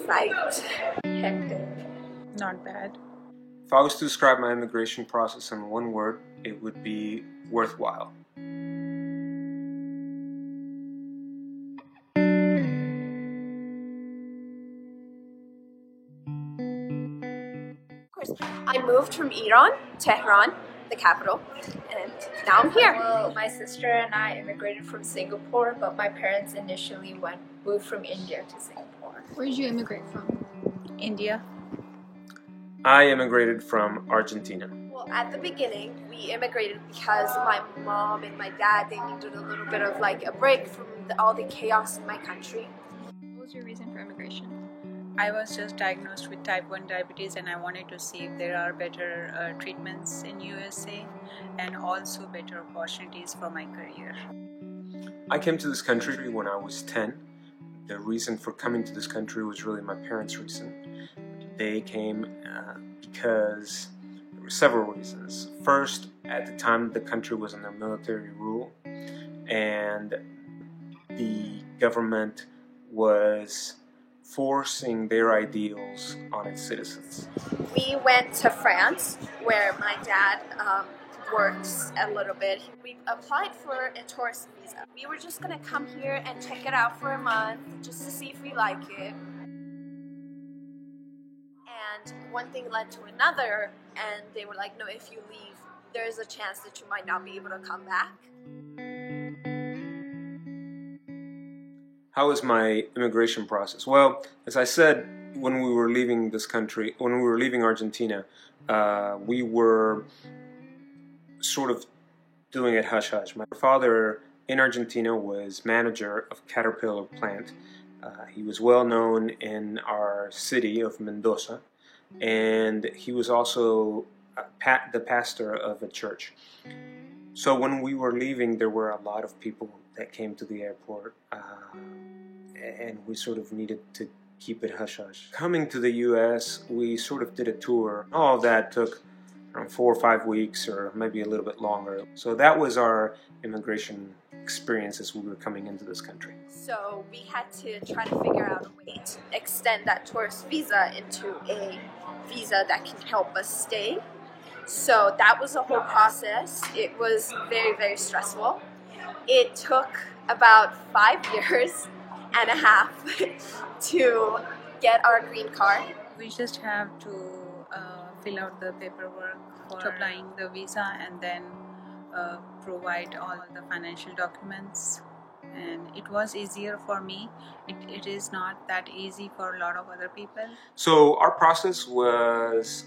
fight. Hectic. Not bad. If I was to describe my immigration process in one word, it would be worthwhile. Of course, I moved from Iran, Tehran, the capital, and now I'm here. Well, my sister and I immigrated from Singapore, but my parents initially moved from India to Singapore. Where did you immigrate from? India. I immigrated from Argentina. Well, at the beginning, we immigrated because my mom and my dad, they needed a little bit of like a break from all the chaos in my country. What was your reason for immigration? I was just diagnosed with type 1 diabetes and I wanted to see if there are better treatments in USA and also better opportunities for my career. I came to this country when I was 10. The reason for coming to this country was really my parents' reason. They came because there were several reasons. First, at the time the country was under military rule and the government was forcing their ideals on its citizens. We went to France, where my dad works a little bit. We applied for a tourist visa. We were just gonna come here and check it out for a month, just to see if we like it. And one thing led to another, and they were like, no, if you leave, there's a chance that you might not be able to come back. How was my immigration process? Well, as I said, when we were leaving this country, when we were leaving Argentina, we were sort of doing it hush-hush. My father in Argentina was manager of Caterpillar plant. He was well known in our city of Mendoza, and he was also the pastor of a church. So when we were leaving, there were a lot of people that came to the airport, and we sort of needed to keep it hush-hush. Coming to the U.S., we sort of did a tour. All of that took around 4 or 5 weeks, or maybe a little bit longer. So that was our immigration experience as we were coming into this country. So we had to try to figure out a way to extend that tourist visa into a visa that can help us stay. So that was a whole process. It was very, very stressful. It took about 5 years and a half to get our green card. We just have to fill out the paperwork for applying the visa and then provide all the financial documents. And it was easier for me. It is not that easy for a lot of other people. So our process was,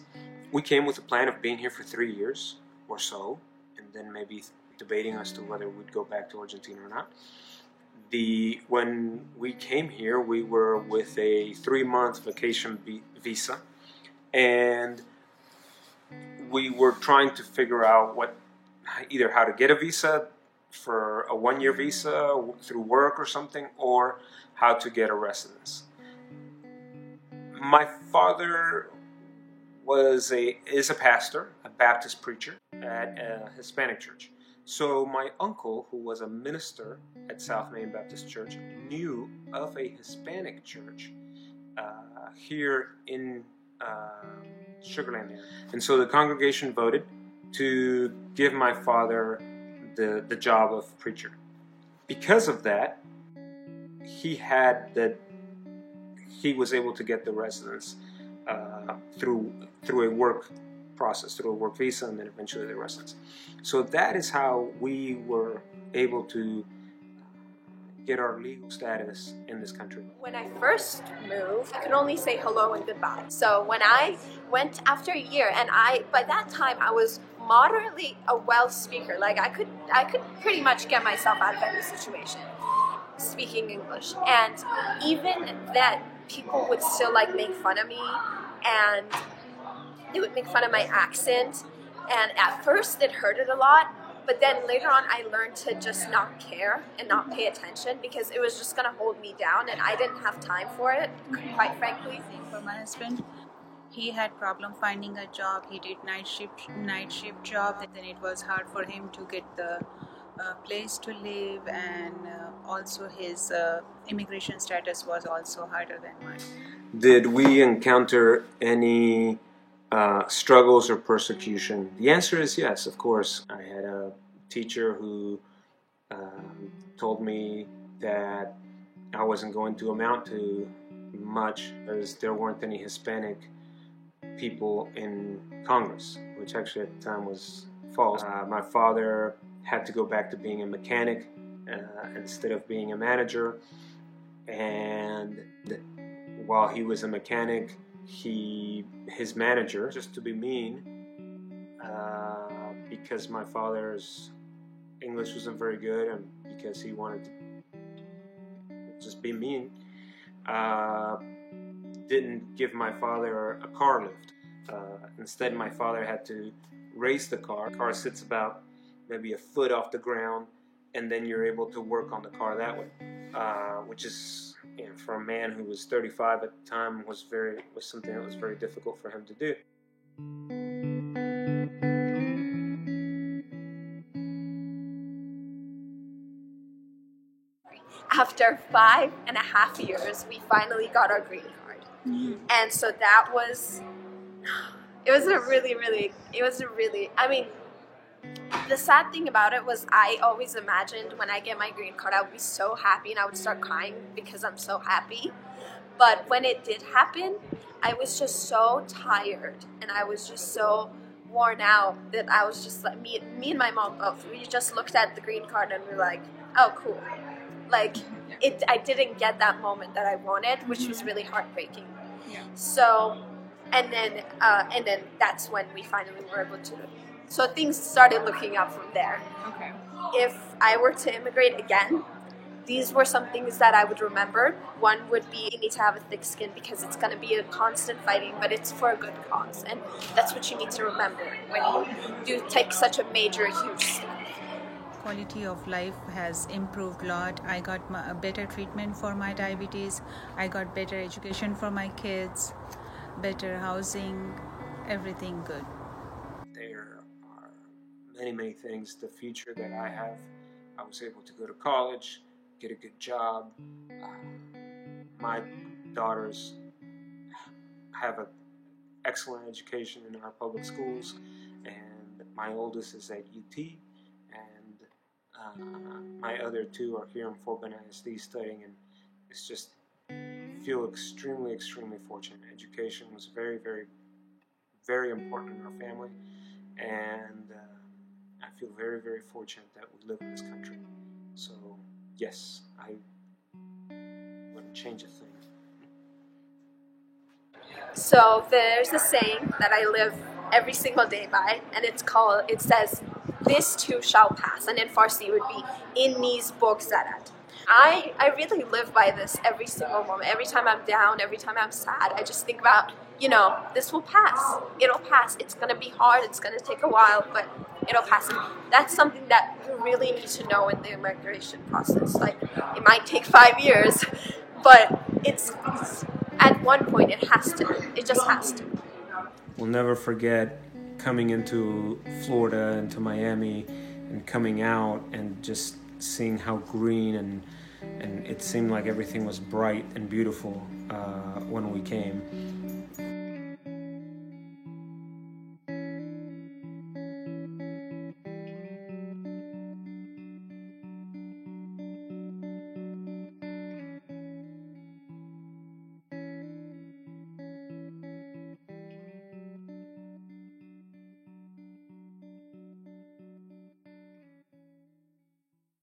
we came with a plan of being here for 3 years or so, and then maybe debating as to whether we'd go back to Argentina or not. When we came here, we were with a 3-month vacation visa, and we were trying to figure out either how to get a visa for a 1-year visa through work or something, or how to get a residence. My father is a pastor, a Baptist preacher at a Hispanic church. So my uncle, who was a minister at South Main Baptist Church, knew of a Hispanic church here in Sugar Land area. And so the congregation voted to give my father the job of preacher. Because of that, he was able to get the residence through a work process, through a work visa, and then eventually the residence. So that is how we were able to get our legal status in this country. When I first moved, I could only say hello and goodbye. So when I went after a year, and by that time I was moderately a well speaker. Like I could pretty much get myself out of any situation speaking English. And even that, people would still like make fun of me, and they would make fun of my accent. And at first it hurted a lot, but then later on I learned to just not care and not pay attention, because it was just going to hold me down and I didn't have time for it, quite frankly. For my husband, he had problem finding a job. He did night shift job, and then it was hard for him to get the place to live, and also his immigration status was also harder than mine. Did we encounter any struggles or persecution? The answer is yes, of course. I had a teacher who told me that I wasn't going to amount to much as there weren't any Hispanic people in Congress, which actually at the time was false. My father had to go back to being a mechanic instead of being a manager, and while he was a mechanic, his manager, just to be mean, because my father's English wasn't very good and because he wanted to just be mean, didn't give my father a car lift. Instead, my father had to raise the car. The car sits about maybe a foot off the ground, and then you're able to work on the car that way, which is, for a man who was 35 at the time, was something that was very difficult for him to do. After 5.5 years, we finally got our green card. And so that was, the sad thing about it was I always imagined when I get my green card, I would be so happy and I would start crying because I'm so happy. But when it did happen, I was just so tired and I was just so worn out that I was just like, me and my mom both, we just looked at the green card and we were like, oh, cool. Like, I didn't get that moment that I wanted, which was really heartbreaking. Yeah. So, and then that's when we finally were able to. So things started looking up from there. Okay. If I were to immigrate again, these were some things that I would remember. One would be you need to have a thick skin because it's going to be a constant fighting, but it's for a good cause. And that's what you need to remember when you do take such a major, huge step. Quality of life has improved a lot. I got a better treatment for my diabetes. I got better education for my kids, better housing, everything good. There are many, many things. The future that I have, I was able to go to college, get a good job. My daughters have an excellent education in our public schools, and my oldest is at UT, and my other two are here in Fort Bend ISD studying, and it's just feel extremely, extremely fortunate. Education was very, very, very important in our family, and I feel very, very fortunate that we live in this country. So yes, I wouldn't change a thing. So there's a saying that I live every single day by, and it says, "This too shall pass," and in Farsi it would be, "In these books zarat." I really live by this every single moment. Every time I'm down, every time I'm sad, I just think about, this will pass. It'll pass. It's going to be hard. It's going to take a while, but it'll pass. And that's something that you really need to know in the immigration process. Like, it might take 5 years, but it's at one point it has to. It just has to. We'll never forget coming into Florida, into Miami, and coming out and just seeing how green and it seemed like everything was bright and beautiful when we came.